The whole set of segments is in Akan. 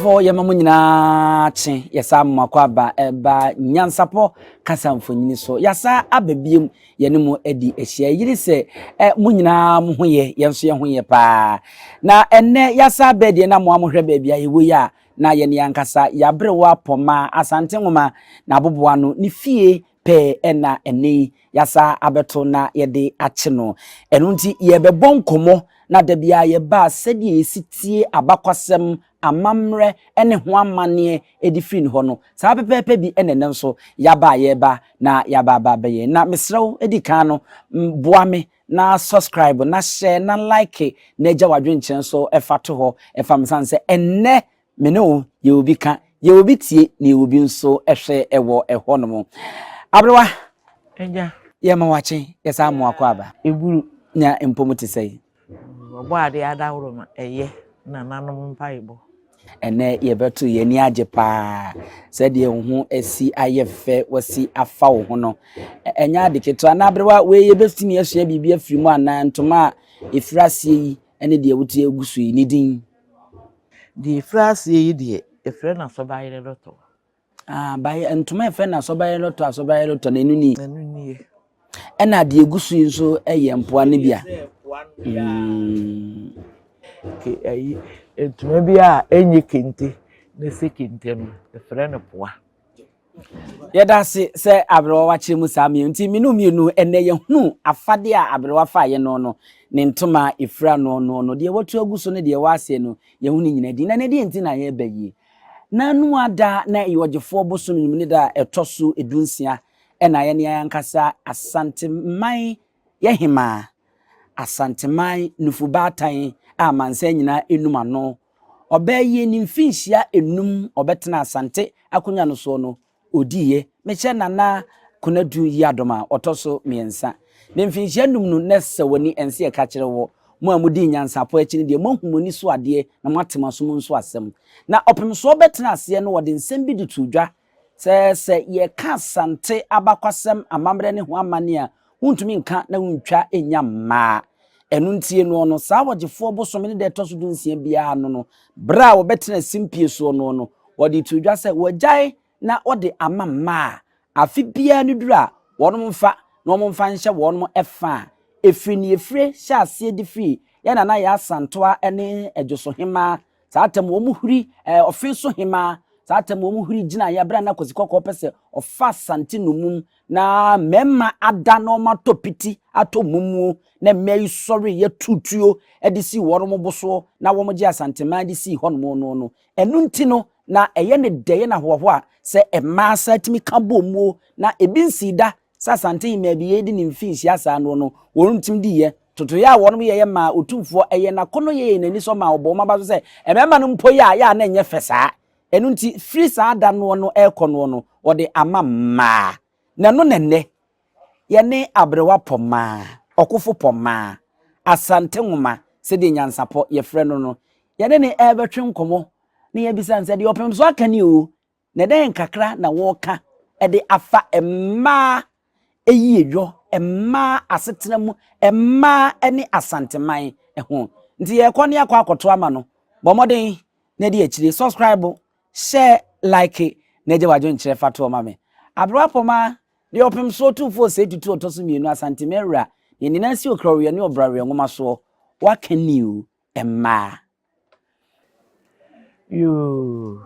Okofo yamamu nyina che yasa makwaba eba NYANSAPO kasa mfonyini so yasa ababiem yenemu edi ehia yiri se mu nyina mu hoye yenso ye hoye pa na enne yasa bedie na mo amohwe ba bia yewo ya na ye ne yankasa yabrewa Pomah Asante ngoma na aboboa no ni fie pe ena ene yasa abeto na yede ache no enu nti ye bebon komo na da bia ye ba sedi esitie abakwasem amamre ene ho amane edifin ho no sa pepepe bi enene nso yaba ye ba na yaba ba be ye na mesrew edikan no boa me na subscribe na share na like na gya wadwenchen so efato ho efam se enne me no ye obi ka ye obi tie na ye obi nso ehwe ewo eho no mo abrewa enja ye ma wache ye sa mo akwa eburu nya empomuti sei obo ade adawro ma eye na nanom mpaibo ene ye beto ye ni age pa said ye hu esi ayefe wasi afa wo ho no enya de keto na abrewa we ye bestimi asua bibia firimu ana ntoma efrasie yi ene de wutu egusu yi ni din di frasie yi de efre na so bayere loto baye ntoma efe na so bayere loto na enu ni ena de egusu yi so eye mpoa ne bia ke ayi entuma bia enye kente na se kente no efre no poa yeda se abrewa wache mu sami nti minu mienu ene ye hu afade a abrewa fa ye no ne ntoma efra no de watu aguso ne de wase no ye hu ni nyina di na ne de nti na ye bayi na nu ada na yojefo boso nim ne da etoso edunsia ena ye ne yankasa Asante man ye hima Asante man nufubatan amansa nyina enum ano obaye ni mfinhia enum obetena Asante akonya no so no odiye meche nana kunadu yadoma otoso miensa ne mfinhia num no nessa woni ense ka kire wo mo amudi NYANSAPO akini de mo humoni so ade na matema so mo nso asem na opemso obetena ase no wode nsem bi ditudwa se ye ka Asante abakwasem amamre ne ho amane a huntumi nka na huntwa enyamma enu ntie no no sa wogefo bosome ne de toso dunsia bia no bra wo betena simpie so no wode tudwa se wojai na ode amamma afi bia ne dura wonom mfa na omomfa nhye wonom efa efri ne efre sha ase difri ya na ya Asantoa ene edwoso hema saatem wo muhuri ofenso hema saatem wo muhuri gina ya bra na kosikoko pese ofa Asante numum na memma ada no matopiti atomumu na mei sorry ye tutuo edisi wonom boso na womje Asante man disi honom no enu ntino na eye ne deye na hoho a se ema satimi kabomuo na ebinsida Asante imebi yedi ni mfinsi asa no woruntim di ye toto ya wonom ye ma Otumfuo eye na kono ye nani so ma obo ma baso se emema no mpo ya na enye fesa enu nti free sa da no ekono no wode amamma na no nenne ye ne abrewa Pomah Okofo Pomah Asante ngoma se de NYANSAPO ye frɛ no ye ne ebetwe nkomo ne ye bisa nse de opem so aka ni o ne den kakra na wo ka e de afa emma eyiyedwo emma asetena mu emma ene Asante man ho nti ye kɔ ne akɔ akoto ama no bomoden na de akire subscribe share like na je wajo nkyere fato ma me abrewa Pomah de opem so Otumfuo Osei Tutu otoso mienu Asante mewra ye ni nansi okrowe ne obrawe ngoma so waka niu emma yo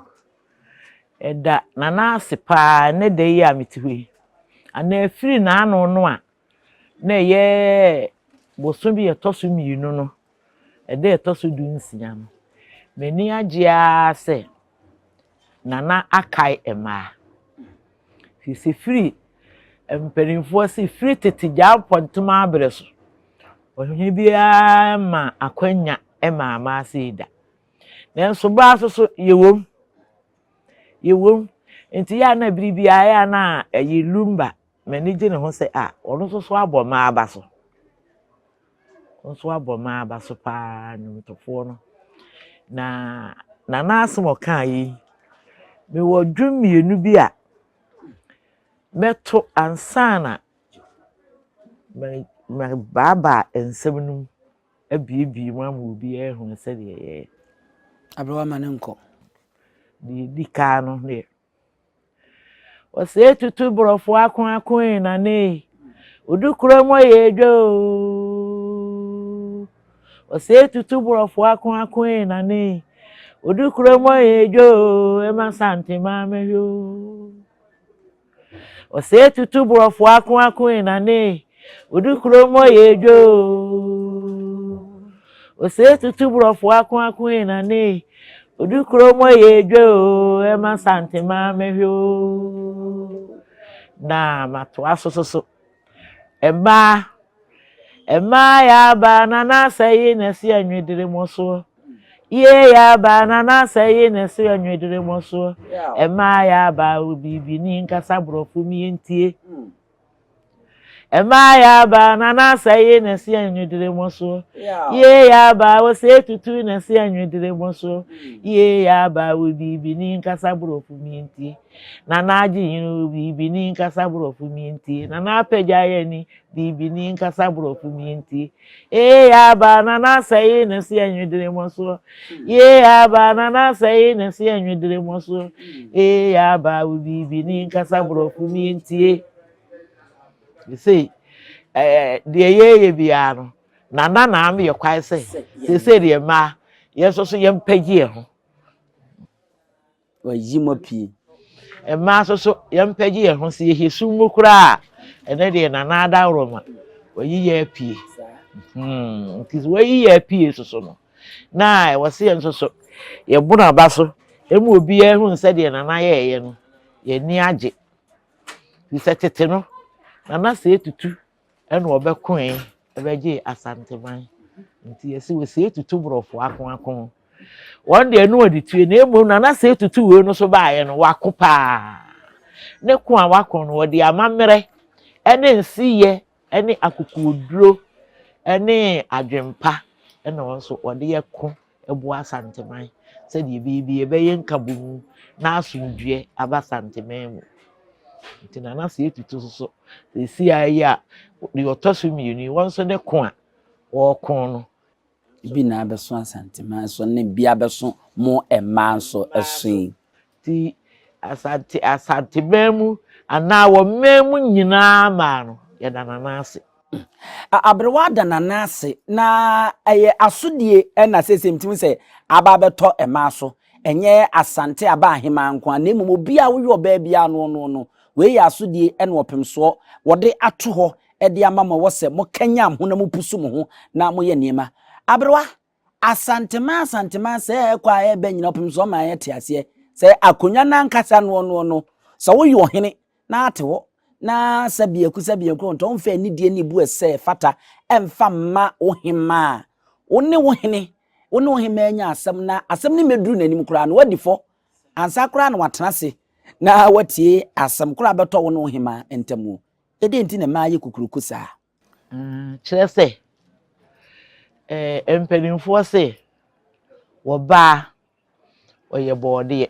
eda nana asepa ne de yi amitiwe ana afiri na anu no a na ye boso bi etoso mienu no ede etoso dunsia no meni agea se nana akai ema si free emperimfo si free tetija pontuma abreso ohwe bia ma akwanya ema ama seida nenso ba so yewom enti ya na biribia ya na lumba mani je ne ho se ono so aboma abaso onso aboma abaso pa nyumtofo no na asmo kan yi me wodwum mienu bi a meto ansana me baba ensem num abiebi mu amu bi ehun se de ye abrewa manenko di kano ne Osei Tutu brofo akon na ne odukuro mo yejo Osei Tutu brofo akon na ne odukuro mo yejo e ma Asante ma meyo Osei Tutu brofo akon na ne odukuro mo yejo Osei Tutu brofo akon na ne odukuro mo yejo e ma Asante ma meyo na matwa so Emma ya ba na sayi na si anwedire moso ye ya ba na sayi na si anwedire moso Emma ya ba obibi ni nkasa brofo mi entie Emma ya ba na sayi na si anwedire moso ye ya ba Osei Tutu na si anwedire moso ye ya ba obibi ni nkasa brofo mi entie na aji yin bibi ni nkasa brofo mi entie na apagya ye ni bibi ni nkasa brofo mi entie ya ba na sayi na si anwedire moso ye ya ba na sayi na si anwedire moso ya ba bibi ni nkasa brofo mi entie you say de ye bia no na am ye kwai say de ma ye so ye mpagye ho wayi mo pie Emma so ye mpagye ho se ye hesu mu kura ene de na ada roma wayi ye pie ntis wayi ye pie so no na wo se ye so ye buna ba so emu obi ye hu se de na ye no ye ni age bi se tete no na Osei Tutu ene obekon ebegye Asante man nti ye se Osei Tutu brofo akon one day no odi tue na emu na Osei Tutu we no so ba ye no wakopa ne ko a wakon no odi amamere ene nsiye ene akukuoduro ene adwempa ene wonso odi ye ko ebu Asante man se de bibi ebe ye nkabum na asumdue aba Asante man mu nti na Osei Tutu so esi ayi a de otosumi ni wonso ne ko a wo kon no bi na abeso Asante ma so ne bia beso mo emma so esun ti Asante memu ana wo memu nyina ma no ye dana na ase abrewa da na ase na asodie na sesemtim se aba beto emma so enye Asante aba ahema nko na emom obi a wo yo ba bia no we ya asodie na opemso wode ato ho de amama wo se mo kanya ho na mo pusu mo ho na mo ye niema abrewa Asante ma se kwa ebe nyina opemso ma ye te ase se akonya na nkasa no so wo yo hene na ate ho na sabieku nto mfa ni die ni bu ese fata emfa ma ohima woni wo hene anya asem ni meduru nanim kura no wadifo ansa kura na watena se na watie asem kura beto wo no ohima entamu ede nti na maaye kukuruku saa kire se empenimfo se wo ba oye bode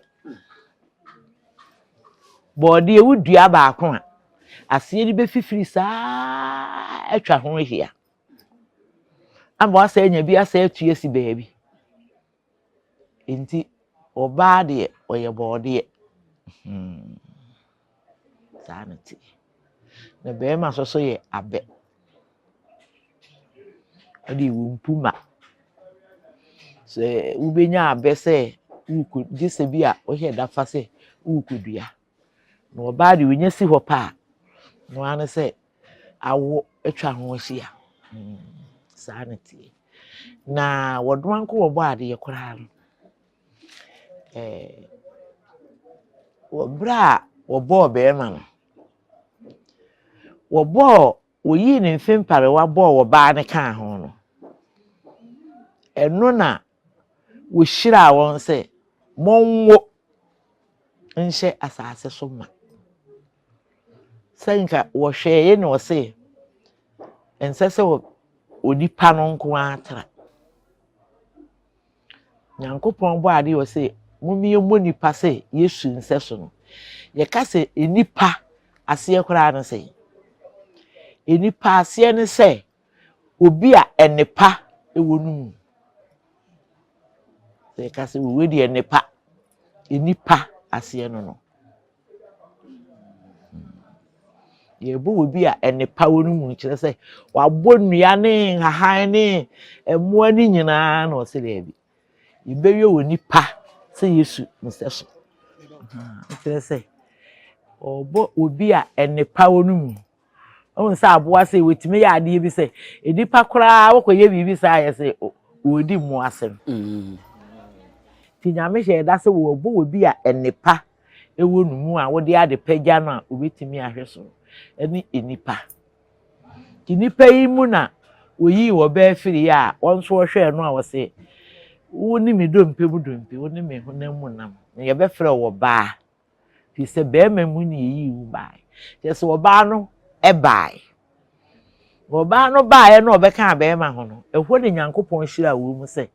wudua ba ko a ase ni be fifiri saa atwa ho hia amba wasa anya bi asa atue si baabi enti oba de oye bode sanity na be ma so ye abe odi wumpuma se ubenya abe se uku gise bi a ohie dafa se ukudua na oba de wonya si ho pa no ane se awo atwa ho hia sanity na wodwanko wo bo ade ye kora no wo bra wo bo be ma no wo bo oyi ne mfempare wa bo wo ba ne kan ho no eno na wo hira won se monwo nhye asase so ma senka wo hweye ne wo se ensese wo onipa no nko atra nyankopon bo ade wo se mumie monipa se Yesu nseso no ye ka se enipa ase ekora no se enipa ase ne se obi a enepa ewo nu se ka se we di enepa enipa ase no ye bo obi a enipa wonu mu kire se wabɔ nnua ne hahan ne emoa ni nyina na o se le bi ibewe wonipa se Yesu nseso kire se obo obi a enipa wonu mu o nsa aboa se wetime ya ade bi se enipa kora wokoye bibi sa ya se odi mu asem ti nyame hye da se wo bo obi a enipa ewo numu a wo de ade pagya no a obetimi ahwe so eni enipa ti nipa yi mu na oyi wo ba afiri ya wonso wo hwe no a wo se wo ni me dompe mu dompe wo ni me honam mu nam ye be frɛ wo ba fi se be ma mu ni yi wu ba je se wo ba no e bai wo ba no ba ye no obeka be ma ho no ehwo de Nyankopɔn hyira wo mu se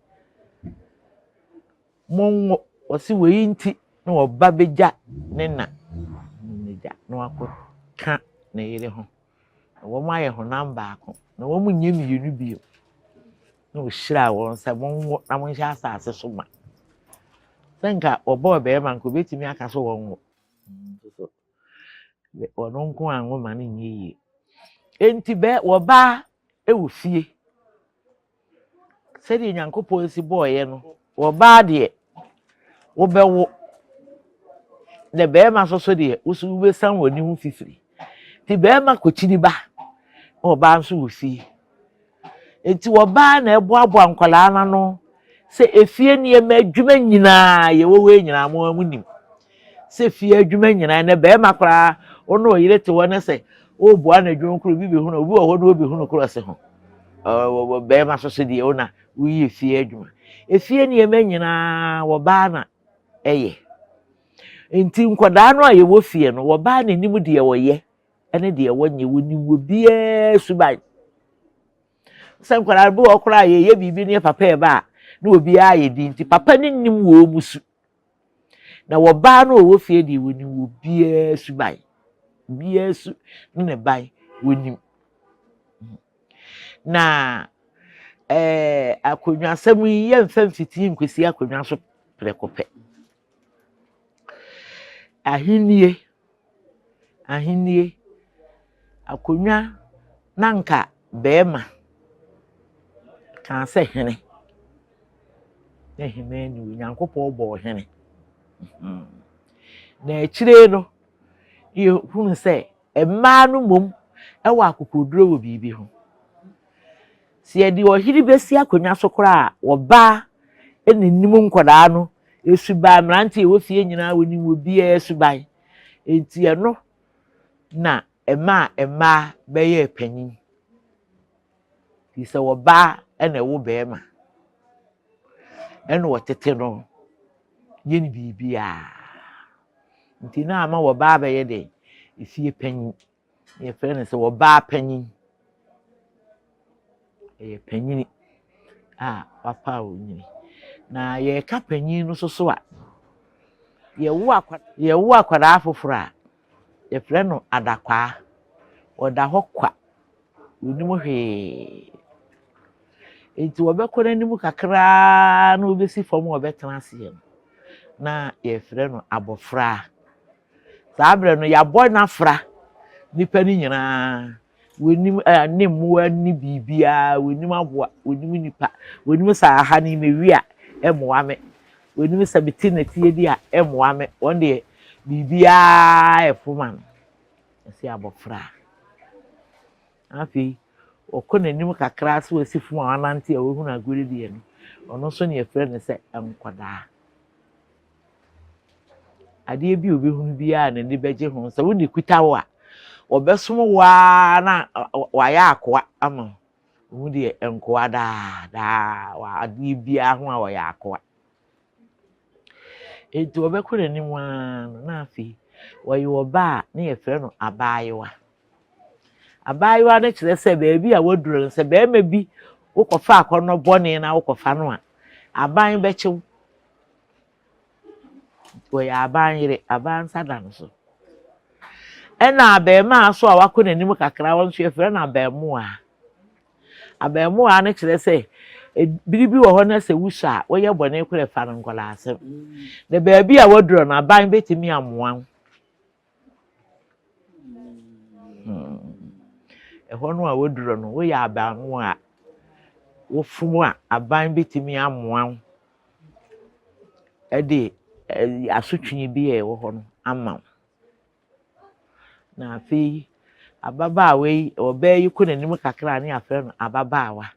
monwo osi we nti na oba beja ne na neja na wakoka na yire ho wo ma ye ho namba ako na wo mu nyemi yenu bio na o hyira wo se monwo na monhya asase so ma senka oba be ma nko betimi aka so wonwo so ono nko anwo ma ne nyiye enti be wo ba e wo fie se de Nyankopɔn si boye no wo ba de wo bewo de be ma so de usu be san woni hu fifiri ti be ma kochini ba wo ba nso wo fie enti wo ba na eboabo ankwala na no se efie ne ma adwuma nyina ye wo we nyina mo amunim se fie adwuma nyina na be ma kora ono oyire te wo na se o bua na adwuma kro bi hu na obi wo ho na obi hu no kro se ho be ma so de ona wo yi fie adwuma efie ne ma nyina wo ba na eye enti nkoda no a ye wo fie no wo ba na nim de wo ye ene de wo nye wo ni wo bia subai san kwara bu okra ye bibi ne papa e ba na obi a ye di nti papa ne nim wo musu na wo ba no wo fie di wo ni wo bia subai bia su ne bai wo nim na akonwa asem ye mfa mfiti nkwesi akonwa so prekope ahinie akonwa nanka bema kan se hene hene ni Nyankopɔn bɔ hene na akire no ye hunu se emma no mom e wa akokoduro wo bibi ho se edi ohiri besi akonwa so kora wo ba eninim nkoda no esuba mranti wo fie nyina woni wo bia esuban enti eno na emma beye panyin ti se wo ba ena wo bema eno wotete no yeni bibia nti na ama wo ba beye de efie panyin ye frɛ se wo ba panyin panyin papa wo nyini na ye ka panyin no so a ye wo akwada afoforo a ye frɛ no adakwa oda hɔ kwa onim hwe enti wo bekɔ nanim kakra na obesi fam wo betena ase na ye frɛ no abofra sabre no ya bɔ na fra nipa ni nyina wonim ne mmoa ni bibia wonim aboa wonim nipa wonim sa ha ni mewi a emoa me wonim sa beti na tie di a emoa me wonde bibia efoma no esi abofra afi okonanim kakra so asifum a wanante a wohu na gori die no ono so ne efre ne se enkwada ade bi obehunu bia na ne beje ho se woni kuta wo a obesom wa na wa ya akwa ama wo de enkoa da wa ade bia ho a wa ya akwa etu obekure ni wa na afi wa yo ba na ye frɛ no abayewa ne kyerɛ sɛ baabi a woduro sɛ bɛɛma bi wokɔfa akɔnɔ bɔne na wokɔfa no a aban bɛkyew wɔyɛ aban yere aban sada no so ɛna abɛɛma so a wakɔ n'anim kakra wɔn so yɛfrɛ no abɛɛmoa ne kyerɛ sɛ biribi wo ho na se wusa wo ye bone kure fa no nkola asem na baabi a woduro na ban betimi amoa ho no a woduro no wo ya aban ho a wo fumu a aban betimi amoa ede asotwe bi e wo ho no ama na afi ababaawa yi obayi ko nanim kakra ne afre no ababaawa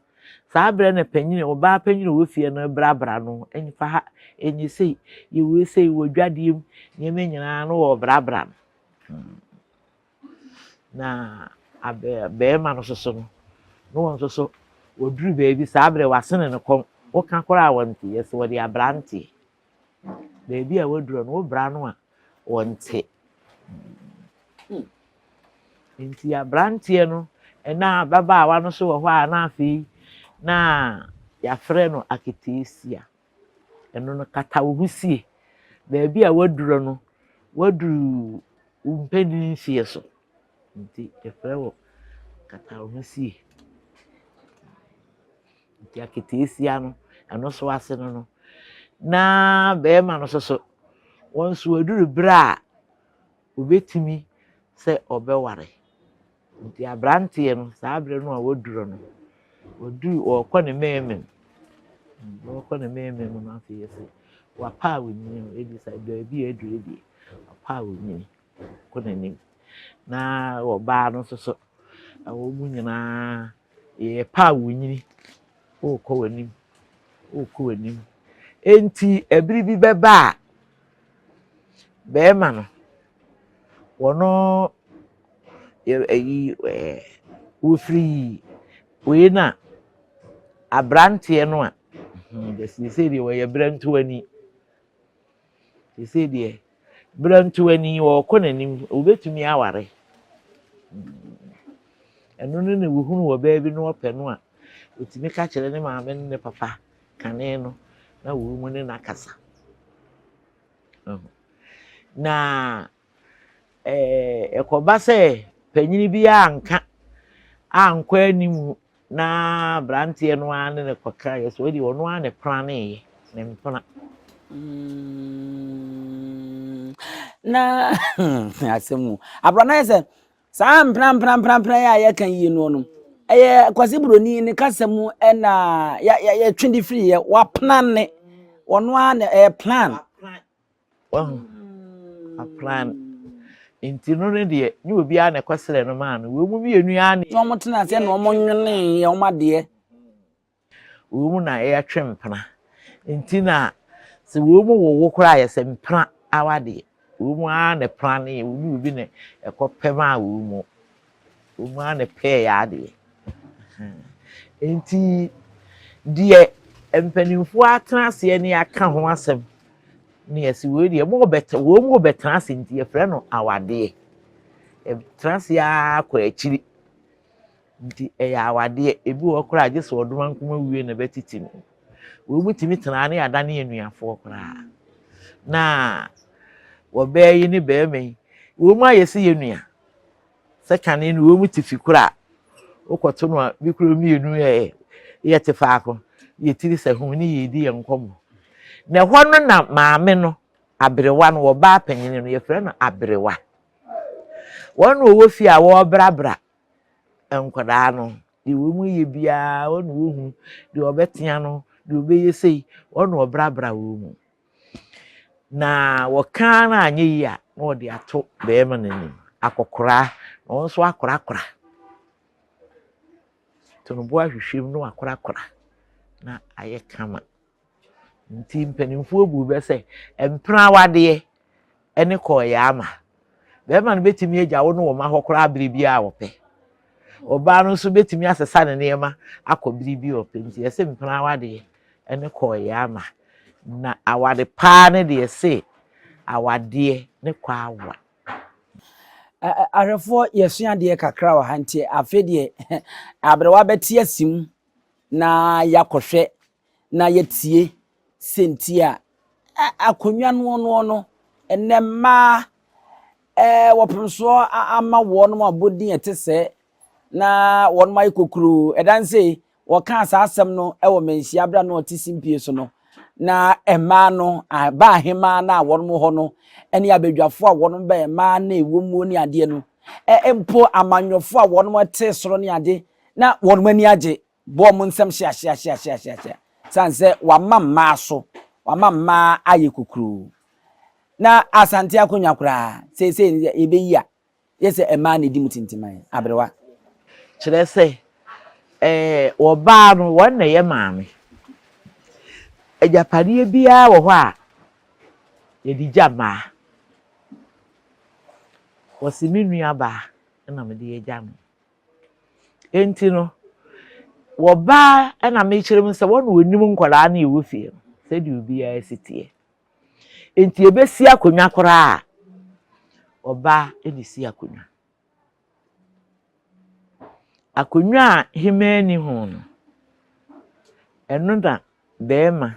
saa bre na panyin oba panyin wo fie no brabra no enfa ha enyi sei ye we sei wo dwadiem ne me nyina no wo brabra na abe ma no soso no won soso wo duru beebi saa bre wasene ne kom wo ka kora wonte yes wo de abrante beebi a wo duru no wo bra no a wonte nti abrante no na babaawa no so wo ho a na afi na ya frɛ no aketesia eno no kata wo husie baabi a waduro no waduru umpeni nsie so nti ya frɛ wo kata wo husie nti aketesia no eno so ase no na beema no so won so waduru bra obetimi sɛ obɛware nti abrante no saa bre no a waduro no wadu okɔ ne memem okɔ ne memem no afi yesi wapa wonyi edi sa baabi aduru edi wapa wonyi kɔ nanim na oba no so awo mu nyina ye pa wonyi okɔ wanim enti ebiri bi bɛba bɛɛma no wono eyi wofri we na abrante no a they say they were brantu ani they say they brantu ani wo konanim obetumi aware eno no na wohunu wo baabi no opɛ no a otimi ka kyerɛ ne maame ne papa kane no na wo mu ne nakasa na ekoba sɛ panyini bi anka ankɔ animu na brantie no ane ne kwakra yeso odi wono ane plane ne mpona na asemu abrana yese saa mpran ya ye kan yi no no eye kwase broni ne kasemu na ya twindi free ye wa plan ne wono ane plan a plan inti no ne de ni obi a na kwasere no ma no wo mu mienu ane no mo tena se no mo nwene ye o made wo mu na ya twempena inti na se wo mu wo kora ya se mpena awade wo mu a na plan ye wo ni obi ne ekopema wo mu a na pe ya de inti die empanimfo atena se ne aka ho asem ne yesi wo de wo mu betena se nti ye frɛ no awade transia kwa akiri nti eya awade ebi wo kora age so odoma nkoma wie na betiti no wo mutimi tena ne ada ne enuafo kora na wo bɛyi ne bɛɛmɛ wo mu ayesi enua sekane no wo mutifi kora okoto no bi kuro mienu ye tefaako ye tiri se ho ne ye di ye nkomo na ho no na maame no abrewa no wo ba panyine no ye frɛ no abrewa wono wo fi a wo brabra enkoda no di wo mu ye bia wono wo hu di obetia no di obeye sei wono wo brabra wo mu na wo kan na anye yi a na wo de ato beema nanim akokora no so akora to no bo ahwehwem no akora na aye kama nti mpanimfo bu be se empra wade ene koya ama beema no betimi agya wo no wo ma hokora abiribi a wo pe oba no so betimi asesa ne nema akobiribi o pe nti ese mpra wade ene koya ama na awade pa ne de ese awade ne kwa awa arefo yesua de kakra wa hantie afedie abrewa beti asim na yakohwe na yetie sentia akonwa no enema wopemso ama wono abodin etese na wono mai kokuru edanse wɔka asasɛm no ɛwɔ menhyia bra no ɔte simpie so no na ɛma no aba ahema na wɔn mo hɔ no ɛne abadwafo a wɔn bɛ ɛma na ewom ne adeɛ no empo amanyɔfo a wɔn mo te soro ne ade na wɔn mo ani agye bɔ mo nsɛm hye sanse wama mma so wama mma aye kokuru na Asante akonya kura sei ebeyi a yese ɛma na di mutintiman abrewa kyerɛ sɛ ɔbaa no wɔn na yɛ maame agyapadeɛ biara wɔ hɔ a yɛde gya mmaa wɔsi me nua baa na me de gya no enti no wɔbaa na me kyerɛ mu sɛ wɔn onim nkwadaa na ɛwɔ fie no sɛ de obiara sitie enti ebesi akonya koraa ɔbaa de si akonya akonya himani ho no ɛno da bɛɛma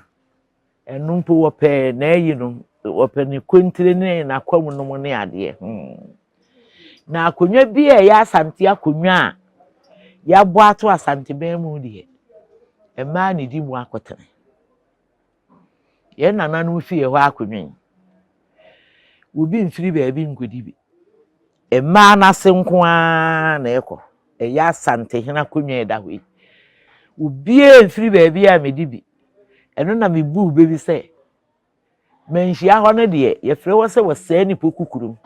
ɛno mpo wɔpɛ na ayi no wɔpɛ ne kontire ne na kwamu no ne adeɛ na akonya bi a ɛyɛ Asante akonya a yɛabɔ ato Asante bɛn mu deɛ ɛmaa ne di mu akɔtene yɛn nana no fie hɔ akonya obi mfiri baabi nkodi bi ɛmaa n'ase nko a na ɛkɔ ɛyɛ Asante hena akonya ɛda hɔ yi obi mfiri baabi a medi bi ɛno na mebu bebi sɛ manhyia hɔ no deɛ yɛfrɛ wɔ sɛ wɔsɛɛ nipa kukurum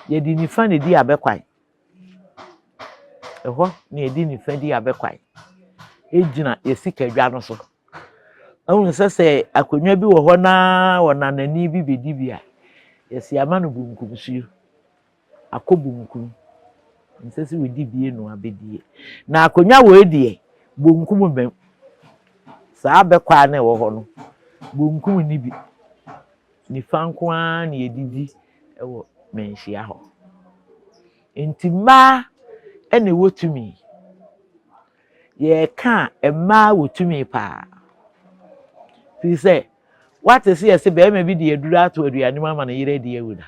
yɛde nifa ne di abɛkwan ɛhɔ na yɛde nifa di abɛkwan egyina yɛsikadwa no so ahun sɛ akonya bi wɔ hɔ na wɔnanani bi bedi bi a yɛsi ama no bunkum suo akɔ bunkum nsɛ sɛ wɔdi bie no abɛdie na akonya wɔ edie bunkum bɛm saa abɛkwan na ɛwɔ hɔ no bunkum ni bi nifa nko a na yɛdidi ɛwɔ menhyia hɔ enti mmaa ɛna wɔtumi yɛka mmaa wɔtumi paa fi sɛ wate sɛ yɛsɛ bɛrima bi de aduru ato aduane mu ama no yere de awuda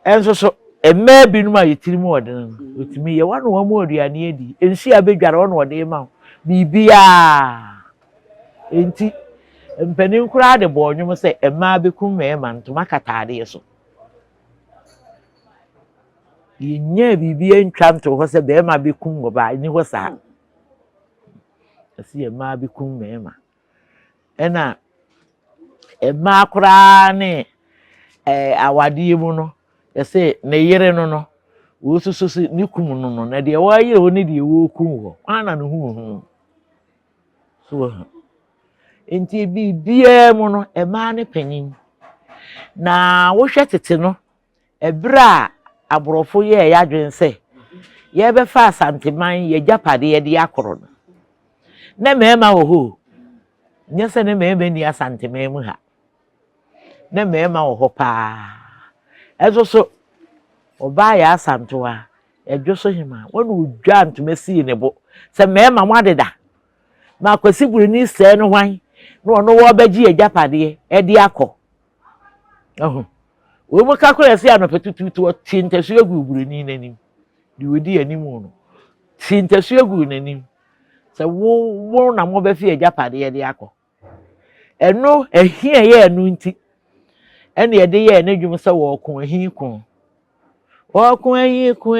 ɛnso so mmaa binom a yɛtiri mu wɔde no wɔtumi yɛ wɔn wɔn mu aduane adi nsu a bedware wɔn wɔde ma biribiaa enti mpanin koraa de bɔ ɔnwom sɛ mmaa bekum mmarima ntoma kataadeɛ so yɛnya biribi ntwa nto hɔ sɛ bɛrima bekum ɔbaa ni hɔ saa ɛsi mmaa bekum mmarima ɛna mmaa koraa ne awadeɛ mu no yɛsɛ ne yere no wɔsusu sɛ ne kum no na deɛ wɔayere hɔ ne deɛ wɔkum hɔ ana ne hu so enti biribiara mu no mmaa ne panyin na wohwɛ tete no ɛberɛ a aborɔfo yɛ yɛadwen sɛ yɛbɛfa Asanteman yɛgyapadeɛ de akɔrɔ no na mmarima wɔ hɔ nyɛ sɛ ne mmarima ni Asanteman mu ha na mmarima wɔ hɔ paa ɛso so ɔbaa yɛ Asantewa ɛdwo so hima wɔn odwa ntoma sii ne bo sɛ mmarima mo adeda ma akwasi buruni sɛɛ no hwan na ɔno wɔbɛgye agyapadeɛ ɛde akɔ wɔn mu kakora sɛ anɔpɛ tututu ɔte ntasuo gu buruni n'anim de odi anim no te ntasuo gu n'anim sɛ wo na mo bɛfi agyapadeɛ de akɔ ɛno ahia yɛ ɛno nti ɛne yɛde yɛ n'adwum sɛ wɔko ahin ko wɔko ahin ko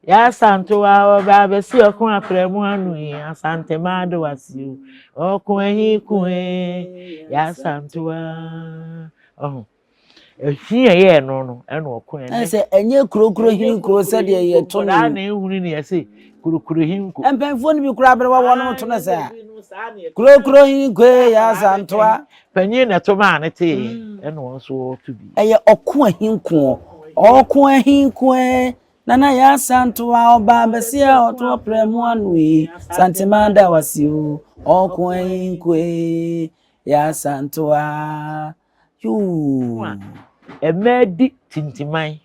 ya Asantewa ọba besi ọkùn aprẹmu anu Asante ma do wasi ọkùn ehin kun ya Asantewa ehia ye no ẹnu ọkùn ene se enye kurokuro hin kuro se de ye to na na ehunu ne yese kurokuro hin ko empenfo ni bi kura abere wa wono to na se kurokuro hin ko ya Asantewa panyin na to ma ne te ẹnu won so to bi eye ọkùn ehin kun Nana ya Asantewa ọba besia oto premu anui Santemanda wasiu okwenkwe ya Asantewa yu emedi tintimai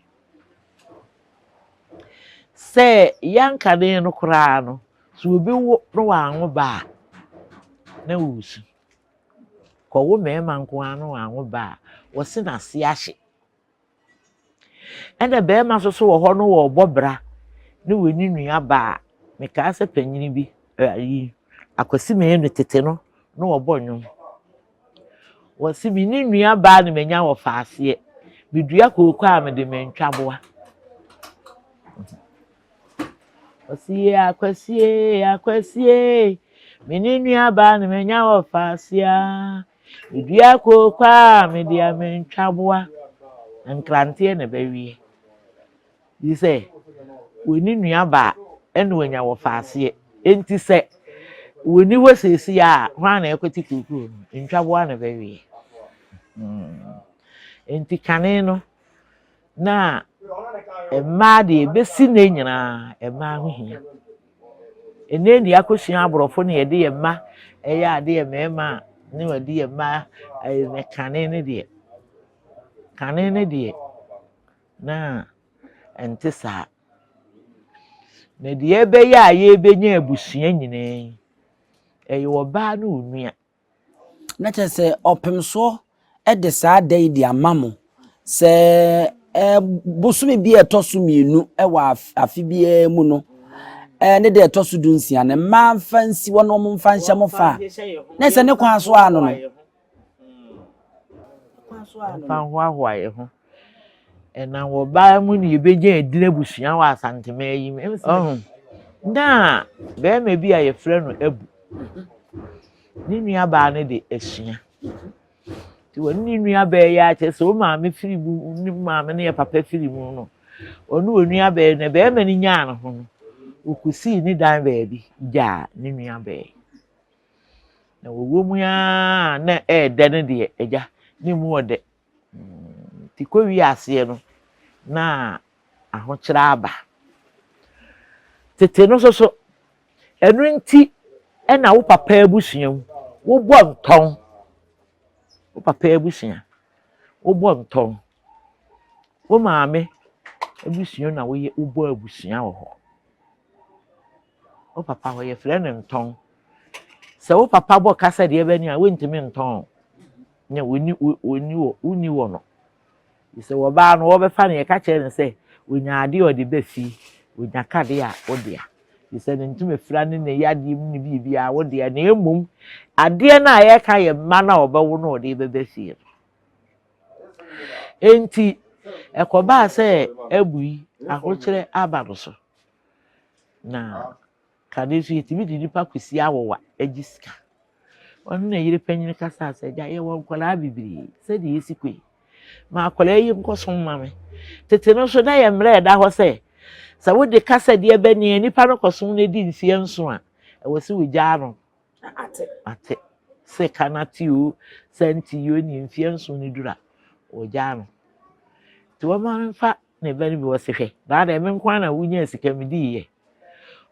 se yankade no kra no so obi wo no wanwo ba na wusu ko wo mema nko ano wanwo ba wo se na se ahye enda be ma so wo ho no wo bobra ne woni nua ba me ka se panyini bi yi akwasi me no tete no no obo nwom wasi mi ni nua ba ne menya wo faase bidua kokɔ a me de mentwaboa wasi akwasi mi ni nua ba ne menya wo faase bidua kokɔ a me de mentwaboa nkrante na bawie yi se woni nua ba ene wanya wo faase enti se woni wo sesi a hwan na ekoti kuku ntwaboa na bawie enti kane no na emma de besi na nyina emma ho hia ene ndi akosua aborofo na ye de emma eya ade ye mema ne wadi emma ne kane ne de na entisa na de ebe ya ye benya abusua nyina eyi oba na onua na chese opemso e de saa dai di amamo se bosumi bi etoso mienu e wa afi bia mu no ne de etoso dunsia ne ma fansi wono mo mfanhya mo fa na se ne kwan so ano no fa ho ye ho ena wo ba mu ni ebegya edina busua wa Asante ma yi na be ma bi a ye frɛ no abu ni nua ba ne de asua ti woni nua ba ya che so ma me firi bu ni ma me ne ye papa firi mu no onu onua ba ne be ma ni nya no ho okusi ni dan ba bi ja ni nua ba na wo mu ya na de ne de eja ni mu ode ti ko wi ase no na ahokyera aba tete no so enu nti na wo papa abusua mu wo bɔ ntɔn wo papa abusua wo bɔ ntɔn wo maame abusua na wo ye wo bɔ abusua wo ho wo papa ho ye frɛ ne ntɔn sɛ wo papa bɔ kasa de eba ni a wontimi ntɔn nya woni wo no sɛ wo ba no wo be fa ne ye ka kyerɛ ne sɛ wonya ade o de ba fi wonya kade a wo de a sɛ ne ntumi fra ne ne yade mu ne bibia wo de na emum ade na ye ka ye ma na obawo no de bebe fie enti ekoba sɛ abui ahokyere aba no so na kade so yetimi di nipa kwesi awowa agisika onu na yire panyin kasa sɛ ja ye won kola bibiri sɛ de yesikwe ma kola yi nkoso ma me tete no so na ye mre da ho sɛ wo de kasa de ebe ne nipa no koso na di nsie nso a wo se wo gya no ate se kanati o senti yo ni nsie nso ni dura wo gya no ti wo ma mfa na be ni bi wo se hwe na da me nkwa na wunya sika mi di ye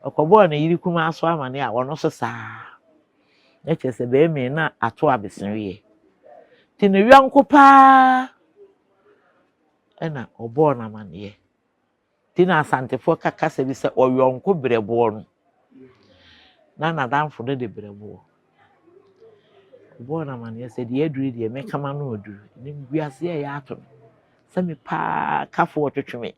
okobo na yiri kuma aso amane a wono so saa na chese be me na ato abesenwe ti ne wianko pa ena obo na mane tina Asantefo kaka bi sɛ ɔyɔnko brɛboɔ no na nadamfo de brɛboɔ ɔbɔ na man yɛ sɛ de aduru de me kama no oduru ne guase yɛ ato sɛ me pa kafo twetweme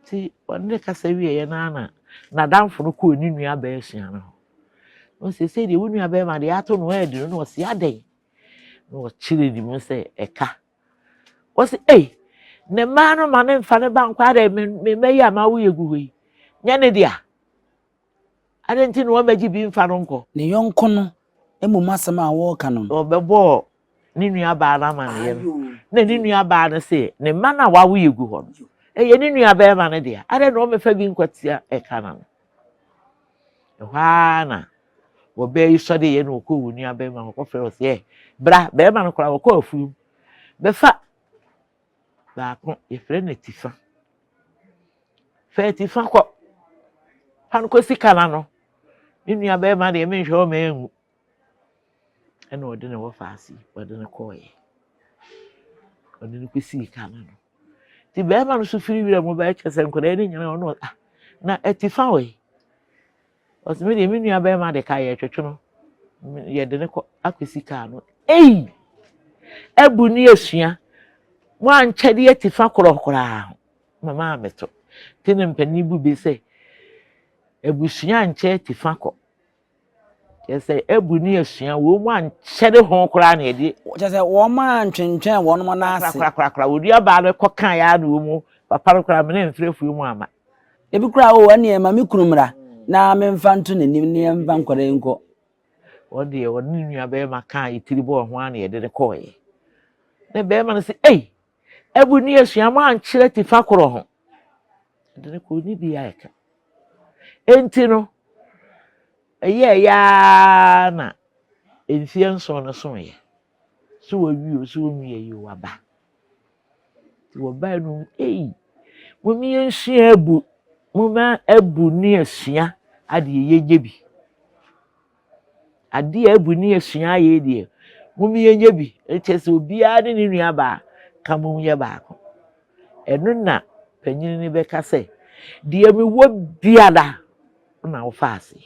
ti ɔne kasa wie yɛ na nadamfo no kɔ ni nua ba asua no no sɛ de wo nua ba ma de ato no aduru no ɔsi adan no ɔkyire di mu sɛ ɛka ɔsi ne ma no ma ne mfa ne ba nkwa de me meyi ama wo yegu yi nya ne dia adenti no wabagi bi mfa no nko ne yonko no emu masama a wo ka no obebo ni nua ba na ma ne na ni nua ba ne se ne ma na wa wo yegu ho no ye ni nua ba ma ne dia ade no me fa bi nkwatia ka na no hwa na wo be yi so de ye no ko wo nua ba ma ko fe o se bra ba ma no kora wo ko afu be fa baako yefrɛ ne tifa fa tifa kɔ pan ko sika na no ni nua ba ma de me nhwɛ o ma enwu ɛna ɔde ne wɔ faase ɔde ne kɔɛ ɔde ne kwesi ka na no ti ba ma no so firi wira mo ba kyɛ sɛ nkɔda ne nyina ɔno na atifa wɔ ɔseme de me nua ba ma de ka yɛ twetwe no yɛ de ne kɔ akwesi ka no abu ni asua mo ankyɛde atifa korɔkorɔ mama ameto Tene mpani bu be say ebusua nche tifako. Yes, ebu ni asua wo mu ankyere ho kora na edi. Just say wo ma ntwentwen wo no na ase. Kra. Odi aba no kokan ya na wo mu. Papa no kora me na mfrefu mu ama. Ebi kura o ane ma me kunumra na me mfa nto nanim ne mfa nkore nko. Odi e woni nua be ma kan itiri bo ho ana edi ne koye. Ne be ma no say, "Ei, ebu ni asua ma ankyere tifako ho." Edi ne ko ni bi ya eka. Enti no eye ya na enfie nso no so ye. So wi o so mi ye yo aba. Ti wo ba no Mumi enhia ebu, muma ebu ni asua ade ye bi. Ade ebu ni asua ye de. Mumi ye bi, etese obi ade ni nua ba ka mum ye ba ko. Enu na panyin ni be ka se, de me wo biada na wo faase.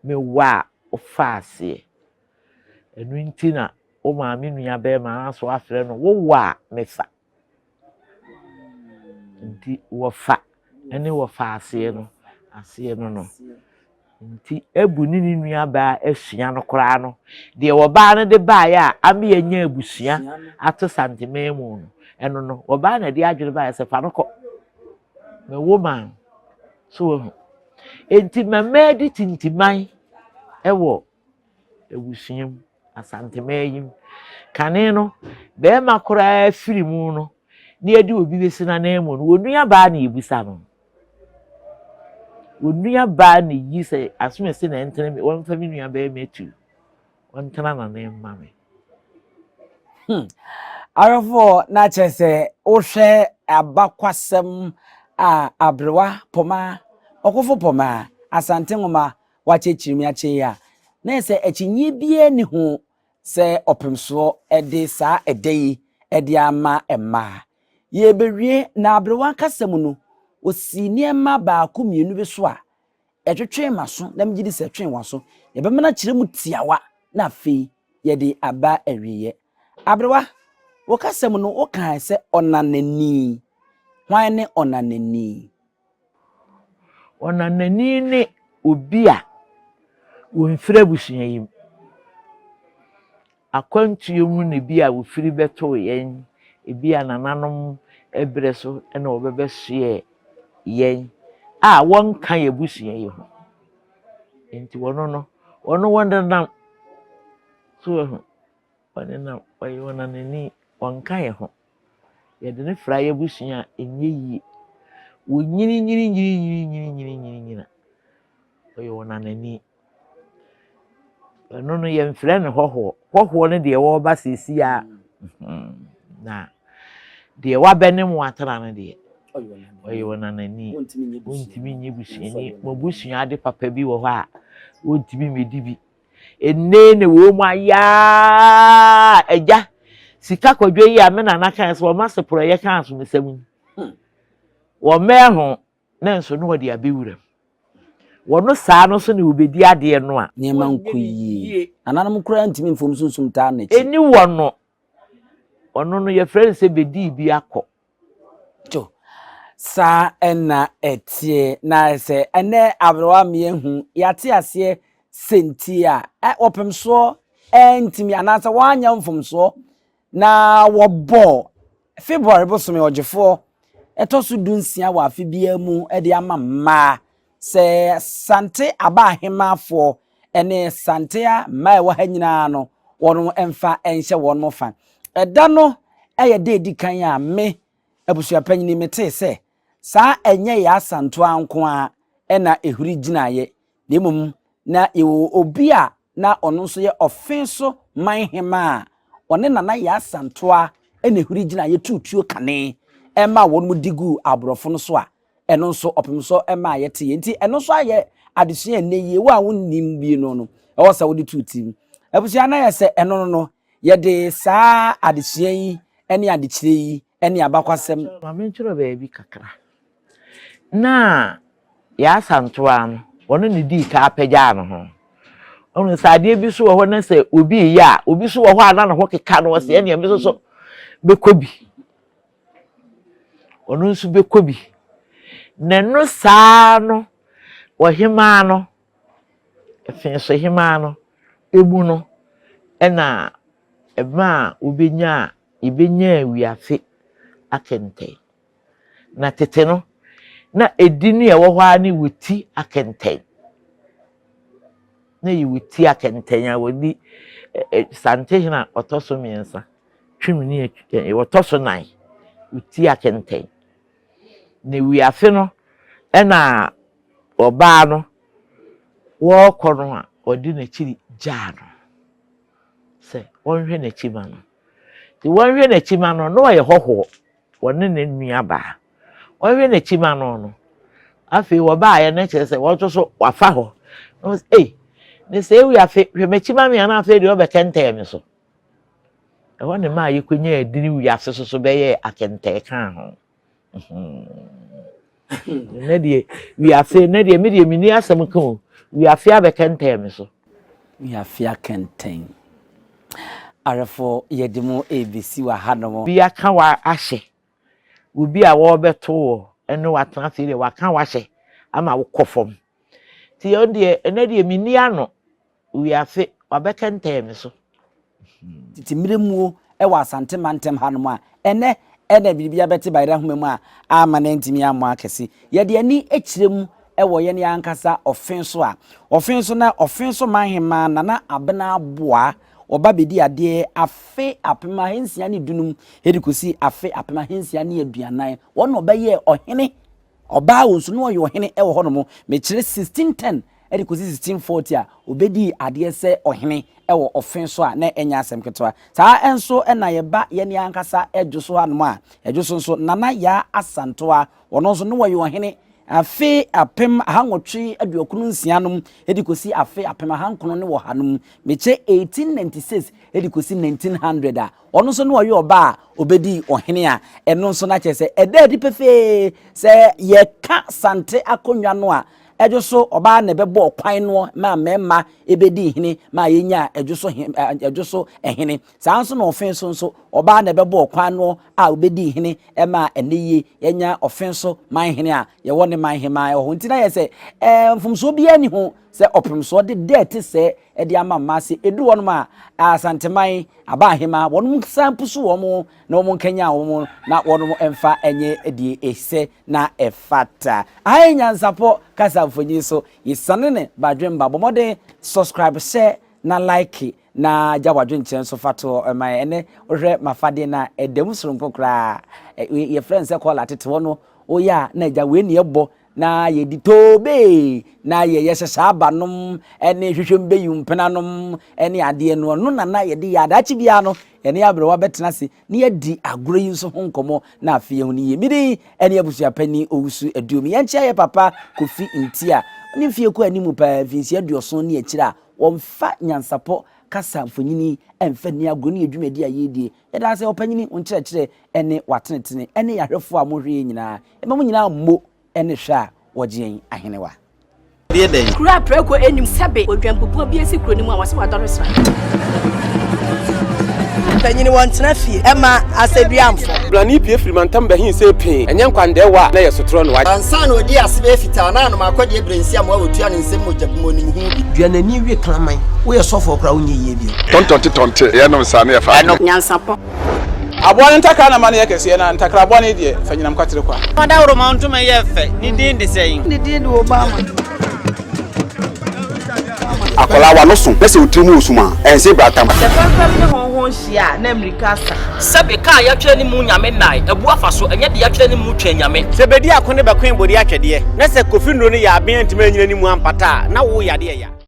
Me wa wo faase. Enu nti na o ma me nua be ma so afre no wo wa me fa. Nti wo fa ene wo faase no ase no. Nti ebu ni nua ba asua no kora no de wo ba no de ba ya ame anya abusua ato santememu no eno no wo ba na de adwere ba ya se fa no ko me woman so enti mama di tintiman ewo abusuam asantemeyim kane no be ma kora afiri mu no ne edi obi besina na emu no onua ba na ebusa no onua ba na yi se asumese na entene me won fa mi nua ba metu won tana na na emma me Arafo na chese wo hwe abakwasem a abrewa Pomah Okofo Pomah Asante ngoma wachechirimi ache ya na se echinyi bie ni ho se opemso ede sa edei ede ama emma ye bewie na abrewa kasem no osi niema ba ko mienu bi so a etwetwe maso na mgidi se twen waso ye be mena kiremu tiawa na afei ye de aba awiye abrewa wokasem no wokan se onanani hwan ne onanani ne obi a wonfira busua yim akwantuo mu ne bi a wofiri beto yen ebi a nananom ebre so na obebehye yen a won kan ye busua yi ho enti wono wondenam so wondenam onanani won kan ye ho ye de ne fra ye busua enye yi wo nyini oyo wonanani no ye mfre ne hoho ne de wo ba sesi a na de wa bene mu atara ne de oyo wonanani wontimi nye busuani mo busua de papa bi wo ho a wontimi medi bi enne ne wo mu aya eja sika kwadwo yi a me na kan so ma sepro ye kan so mesam wo meho na nso no de abewuram wono saa no so ne obedi ade no a niema nkuyi ananam kura ntimi mfom sunsum ta na chi eni wono ono no ye friend se bedi bi akọ jo sa ena etie na se ene abrewa mehu yate ase senti a opemso entimi anasa wanya mfomso na wobo February bosome ogefo etoso dunsia wa afi bia mu e de ama ma se sante aba hemafo ene sante a mai wa hanyina no wono emfa enhye wono fa eda no eye de di kan a me abusua panyini mete se sa enye ya santo anko a ena ehuri ginaye demum na ewo obi a na ono nso ye ofenso man hema one nana ya santo a ena ehuri ginaye tutuo kane ema won mu digu abrofo no so a eno nso opemso ema yete enti eno nso aye adesua eneye wo a wonnim bi no ewo sa wodi tutim abusua na ye se eno no ye de sa adesua yi ene adekire yi ene abakwasem ma me nchiro ba bi kakra na ya santo an wono ne di ka apagya no ho ono sade bi so wo ho na se obi ya obi so wo ho ana no ho keka no se ene bi so bekobi ono nso bekɔ bi na no saa no ohima no efe so hima no ebu no na eba obenya wiafe akente na tete no na edini e wo hɔ ani wuti akente na yi wuti akente ya wodi sanitation a otoso miensa twimini e otoso nan wuti akente na wiafe no na oba no wo kono a odi na chiri jano se wonhwe na chima no ti wonhwe na chima no no ye hoho wonne na nua ba wonhwe na chima no afi wo ba ye na kire se wo so wafa ho no ne se wi afi hwe ma chima me na afi de obekente me so e wonne ma ye kwanya adini wi afi so be ye akente kan ho ne die wi afi ne die me die mini asem kan wi afi abekente me so wi afi akente arefo yedimu ABC wa hanom bi aka wa ahye obi a wo beto wo eno watena fi de waka wa hye ama wo kofom ti yo de ene de mini ano wi afi wabekente me so titi miremu e wa Asante mantem hanom a ene bibia beti bayra humemu a ama na ntimi ama akese ye de ani ekirem e wo ye ne ankasa ofenso a ofenso na ofenso manhema na abena aboa oba bedi ade afe apema hensia ne dunum edikosi afe apema hensia ne aduanan won obaye ohene oba wonso no oye ohene e wo hono me kire 1610 edikosi 1640 a obedi ade se ohene e wo ofenso a na enya asem ketwa saa enso na ye ba ye ne ankasa edwoso hanom a edwoso nso nana ya asantoa wono nso no oye ohene afe apem hangotwe aduokunu nsianom edikosi afe apem hankono ne wo hanum meche 1896 edikosi 1900 a ono so no oye oba obedi ohene a eno so na chese eda di pefe se ye ka sante akonwa no a edwoso oba na bebo kwan no ma mema ebedi hene ma yenya edwoso ehene saa nso na ofenso nso oba na bebo kwan no a obedi hene ema eneye yenya ofenso man hene a ye woni man hema ho ntina ye se mfumso bia ni ho se opemso de det se edi ama mase edu won ma asanteman aba hema wonum sampusu wo na wo kenya wo na wonum emfa enye edi ese na efata NYANSAPO kasa mfonyi so yisanene badwemba bomode subscribe share na like na jawadwen chen so fato ma ene ohwe mafade na edem soronko kra ye friends se call atete wono oya na ja we ne ebo na ye di tobe na ye yesesa abanom ene hwehwem beyumpenanom ene ade no no na ye di yadachi bia no ene abrewa betena se ne ye di agoro yi so honkomo na afie hu ni ye miri ene abusua pani owusu aduomi ye nchia ye papa Kofi Ntia ne fie ko animu pa finsi aduoso ne akira wonfa NYANSAPO kasa mfonyini emfa ni agoro ne adwumadi ayedie yeda se opanyini onkyerɛkyerɛ ene watenetene ene yahwefo a mohwe nyina emamu nyina mmo ene hwa wogyen ahenewa die den kura preko enim sebe odwampopo bi esi kuro ni mu a wase wadɔre sra tanyini wontena fie ema aseduamfo blani pie frimantam bahin se pin enye nkwande wa na yesotro no wa ansa na odi asebe fita na no makode ebrensi am wa wotua ne nsem mojabumo ni hu bi duanani wie klaman wo ye sofo kra wo nyeye bi tontonte ye no nsa na ye fa NYANSAPO aboa ntakra na ma na ye kese na ntakra aboa ne de fanyinam kwatere kwa mada woro ma ntoma ye fe ni din de sɛyin ni din de Obama akola wa no so pese otrimu osuma ense bratam the papa ne honhon hia na America sa sebe ka ya twere ni mu nyame nai ebu afaso enye de ya twere ni mu twa nyame sebedi akone bekwen bodi atwede na se Kofi Nro ne ya aben ntime nyina ni mu ampata na wo yade ya